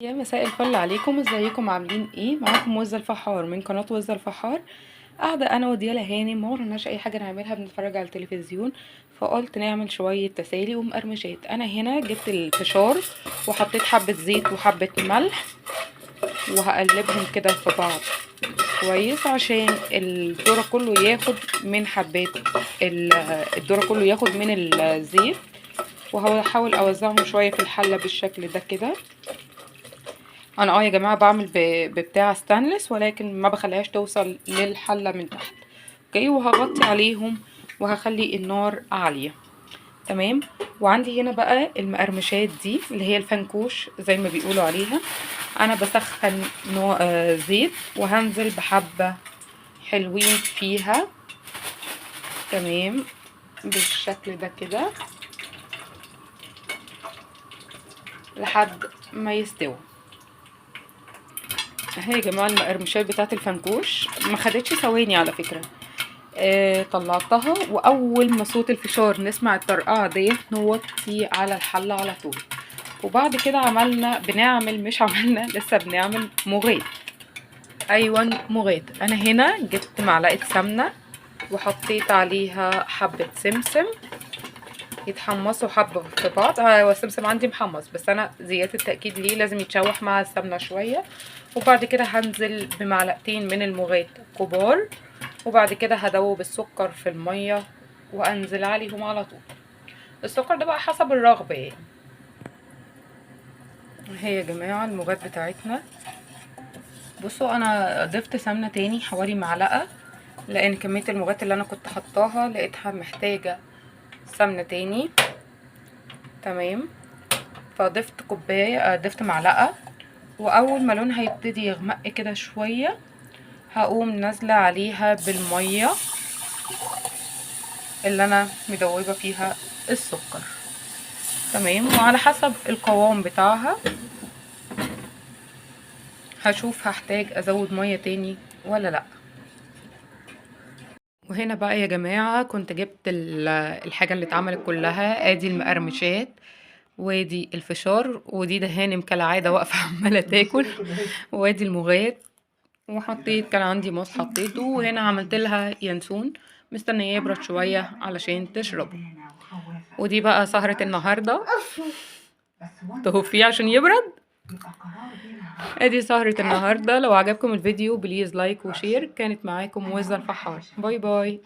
يا مساء الفل عليكم، ازيكم عاملين ايه؟ معاكم وزة الفحار من قناة وزة الفحار. قاعدة انا وديالا هانم ما ورناش اي حاجة نعملها، بنتفرج على التلفزيون، فقلت نعمل شوية تسالي ومقرمشات. انا هنا جبت الفشار وحطيت حبة زيت وحبة ملح وهقلبهم كده في بعض كويس عشان الذرة كله ياخد من حبات الذرة كله ياخد من الزيت، وهحاول اوزعهم شوية في الحلة بالشكل ده كده. انا يا جماعه بعمل ببتاع ستانلس، ولكن ما بخليهاش توصل للحله من تحت. اوكي، وهغطي عليهم وهخلي النار عاليه. تمام. وعندي هنا بقى المقرمشات دي اللي هي الفنكوش زي ما بيقولوا عليها. انا بسخن زيت وهنزل بحبه حلوين فيها. تمام، بالشكل ده كده لحد ما يستوي. اهي يا جماعه المقرمشات بتاعت الفنكوش ما خدتش ثواني على فكره. طلعتها، واول ما صوت الفشار نسمع الطرقعه ديت نوطي على الحله على طول. وبعد كده عملنا لسه بنعمل مغيط. ايوه مغيط. انا هنا جبت معلقه سمنه وحطيت عليها حبه سمسم يتحمصوا حبه في بعض. هو السمسم عندي محمص، بس انا زياده التاكيد ليه لازم يتشوح مع السمنه شويه. وبعد كده هنزل بمعلقتين من المغيط كبار، وبعد كده هدوب السكر في الميه وانزل عليهم على طول. السكر ده بقى حسب الرغبه يعني. اهي يا جماعه المغات بتاعتنا. بصوا انا ضفت سمنه تاني حوالي معلقه، لان كميه المغات اللي انا كنت حطاها لقيتها محتاجه سمنه تاني. تمام، فضفت كوبايه، ضفت معلقه. واول ما لونها يبتدي يغمق كده شويه هقوم نازله عليها بالميه اللي انا مدوبه فيها السكر. تمام، وعلى حسب القوام بتاعها هشوف هحتاج ازود ميه تاني ولا لا. وهنا بقى يا جماعه كنت جبت الحاجه اللي اتعملت كلها. ادي المقرمشات، وادي الفشار، ودي دهانم كالعاده واقفه عماله تاكل، وادي المغات. وحطيت كان عندي موز حطيته، وهنا عملت لها ينسون مستنيه يبرد شويه علشان تشربه. ودي بقى سهره النهارده تهفيه عشان يبرد. ادي سهرة النهاردة. لو عجبكم الفيديو بليز لايك وشير. كانت معاكم وزة الفحار. باي باي.